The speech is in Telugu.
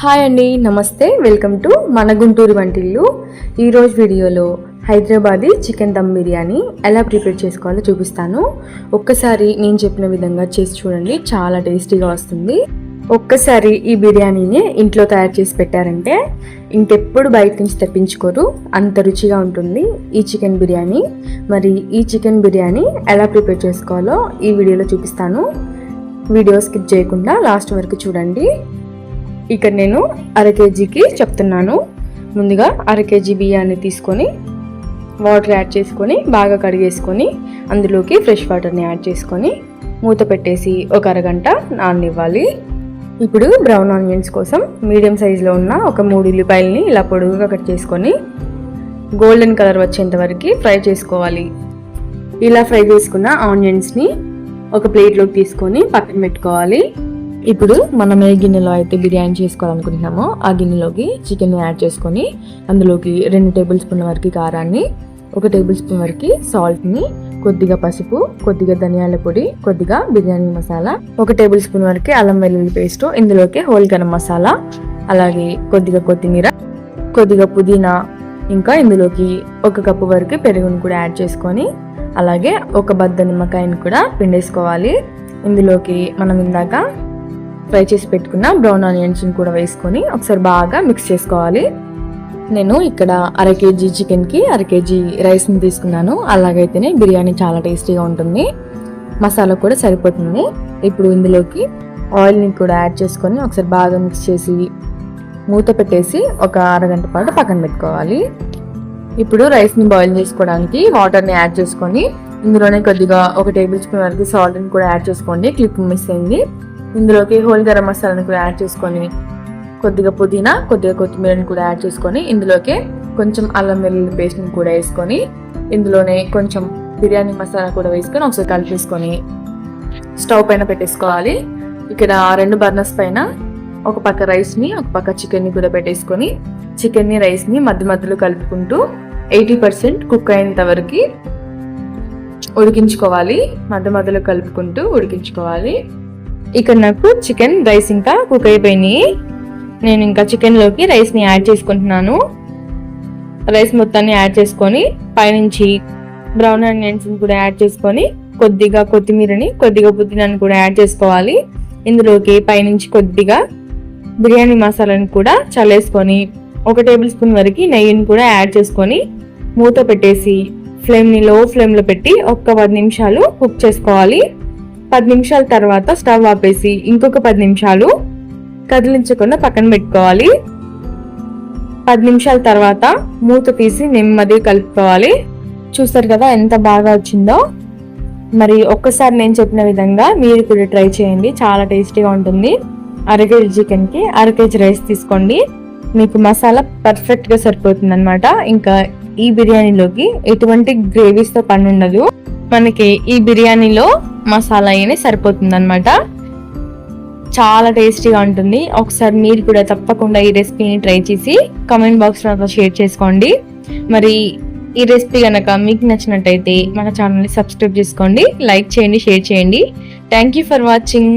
హాయ్ అండి, నమస్తే. వెల్కమ్ టు మన గుంటూరు వంటిల్లు. ఈరోజు వీడియోలో హైదరాబాదీ చికెన్ దమ్ బిర్యానీ ఎలా ప్రిపేర్ చేసుకోవాలో చూపిస్తాను. ఒక్కసారి నేను చెప్పిన విధంగా చేసి చూడండి, చాలా టేస్టీగా వస్తుంది. ఒక్కసారి ఈ బిర్యానీని ఇంట్లో తయారు చేసి పెట్టారంటే ఇంకెప్పుడు బయట నుంచి తెప్పించుకోరు, అంత రుచిగా ఉంటుంది ఈ చికెన్ బిర్యానీ. మరి ఈ చికెన్ బిర్యానీ ఎలా ప్రిపేర్ చేసుకోవాలో ఈ వీడియోలో చూపిస్తాను. వీడియో స్కిప్ చేయకుండా లాస్ట్ వరకు చూడండి. ఇక్కడ నేను అర కేజీకి చెప్తున్నాను. ముందుగా అర కేజీ బియ్యాన్ని తీసుకొని వాటర్ యాడ్ చేసుకొని బాగా కడిగేసుకొని అందులోకి ఫ్రెష్ వాటర్ని యాడ్ చేసుకొని మూత పెట్టేసి ఒక అరగంట నాననివ్వాలి. ఇప్పుడు బ్రౌన్ ఆనియన్స్ కోసం మీడియం సైజులో ఉన్న ఒక 3 ఉల్లిపాయలని ఇలా పొడుగుగా కట్ చేసుకొని గోల్డెన్ కలర్ వచ్చేంత వరకు ఫ్రై చేసుకోవాలి. ఇలా ఫ్రై చేసుకున్న ఆనియన్స్ని ఒక ప్లేట్లోకి తీసుకొని పక్కన పెట్టుకోవాలి. ఇప్పుడు మనం ఏ గిన్నెలో అయితే బిర్యానీ చేసుకోవాలనుకుంటున్నామో ఆ గిన్నెలోకి చికెన్ యాడ్ చేసుకొని అందులోకి 2 టేబుల్ స్పూన్ల వరకు కారాన్ని, 1 టేబుల్ స్పూన్ వరకు సాల్ట్ని, కొద్దిగా పసుపు, కొద్దిగా ధనియాల పొడి, కొద్దిగా బిర్యానీ మసాలా, 1 టేబుల్ స్పూన్ వరకు అల్లం వెల్లుల్లి పేస్ట్, ఇందులోకి హోల్ గరం మసాలా, అలాగే కొద్దిగా కొత్తిమీర, కొద్దిగా పుదీనా, ఇంకా ఇందులోకి 1 కప్పు వరకు పెరుగును కూడా యాడ్ చేసుకొని అలాగే 1 బద్ద నిమ్మకాయని కూడా పిండేసుకోవాలి. ఇందులోకి మనం ఇందాక ఫ్రై చేసి పెట్టుకున్న బ్రౌన్ ఆనియన్స్ని కూడా వేసుకొని ఒకసారి బాగా మిక్స్ చేసుకోవాలి. నేను ఇక్కడ అర కేజీ చికెన్కి అర కేజీ రైస్ని తీసుకున్నాను. అలాగైతేనే బిర్యానీ చాలా టేస్టీగా ఉంటుంది, మసాలా కూడా సరిపోతుంది. ఇప్పుడు ఇందులోకి ఆయిల్ని కూడా యాడ్ చేసుకొని ఒకసారి బాగా మిక్స్ చేసి మూత పెట్టేసి ఒక అరగంట పాటు పక్కన పెట్టుకోవాలి. ఇప్పుడు రైస్ని బాయిల్ చేసుకోవడానికి వాటర్ని యాడ్ చేసుకొని ఇందులోనే కొద్దిగా 1 టేబుల్ స్పూన్ వరకు సాల్ట్ని కూడా యాడ్ చేసుకోండి, క్లిప్ మిస్ అయింది. ఇందులోకి హోల్ గరం మసాలాని కూడా యాడ్ చేసుకొని కొద్దిగా పుదీనా, కొద్దిగా కొత్తిమీరని కూడా యాడ్ చేసుకొని ఇందులోకి కొంచెం అల్లం వెల్లుల్లి పేస్ట్ని కూడా వేసుకొని ఇందులోనే కొంచెం బిర్యానీ మసాలా కూడా వేసుకొని ఒకసారి కలిపేసుకొని స్టవ్ పైన పెట్టేసుకోవాలి. ఇక్కడ 2 బర్నర్స్ పైన ఒక పక్క రైస్ని ఒక పక్క చికెన్ని కూడా పెట్టేసుకొని చికెన్ని రైస్ని మధ్య మధ్యలో కలుపుకుంటూ 80% కుక్ అయ్యేంత వరకు ఉడికించుకోవాలి. మధ్య మధ్యలో కలుపుకుంటూ ఉడికించుకోవాలి. ఇక్కడ నాకు చికెన్ రైస్ ఇంకా కుక్ అయిపోయినాయి. నేను ఇంకా చికెన్లోకి రైస్ని యాడ్ చేసుకుంటున్నాను. రైస్ మొత్తాన్ని యాడ్ చేసుకొని పైనుంచి బ్రౌన్ ఆనియన్స్ని కూడా యాడ్ చేసుకొని కొద్దిగా కొత్తిమీరని, కొద్దిగా పుదీనాని కూడా యాడ్ చేసుకోవాలి. ఇందులోకి పైనుంచి కొద్దిగా బిర్యానీ మసాలాని కూడా చల్లేసుకొని 1 టేబుల్ స్పూన్ వరకు నెయ్యిని కూడా యాడ్ చేసుకొని మూత పెట్టేసి ఫ్లేమ్ని లో ఫ్లేమ్లో పెట్టి 10 నిమిషాలు కుక్ చేసుకోవాలి. 10 నిమిషాల తర్వాత స్టవ్ ఆపేసి ఇంకొక 10 నిమిషాలు కదిలించకుండా పక్కన పెట్టుకోవాలి. 10 నిమిషాల తర్వాత మూత తీసి నెమ్మదిగా కలుపుకోవాలి. చూస్తారు కదా ఎంత బాగా వచ్చిందో. మరి ఒక్కసారి నేను చెప్పిన విధంగా మీరు కూడా ట్రై చేయండి, చాలా టేస్టీగా ఉంటుంది. అర కేజీ చికెన్కి అర కేజీ రైస్ తీసుకోండి, మీకు మసాలా పర్ఫెక్ట్గా సరిపోతుంది అనమాట. ఇంకా ఈ బిర్యానీలోకి ఎటువంటి గ్రేవీస్తో పని ఉండదు, మనకి ఈ బిర్యానీలో మసాలా అయినా సరిపోతుంది అనమాట. చాలా టేస్టీగా ఉంటుంది. ఒకసారి మీరు కూడా తప్పకుండా ఈ రెసిపీని ట్రై చేసి కామెంట్ బాక్స్లో నాతో షేర్ చేసుకోండి. మరి ఈ రెసిపీ కనుక మీకు నచ్చినట్టయితే మన ఛానల్ని సబ్స్క్రైబ్ చేసుకోండి, లైక్ చేయండి, షేర్ చేయండి. Thank you for watching.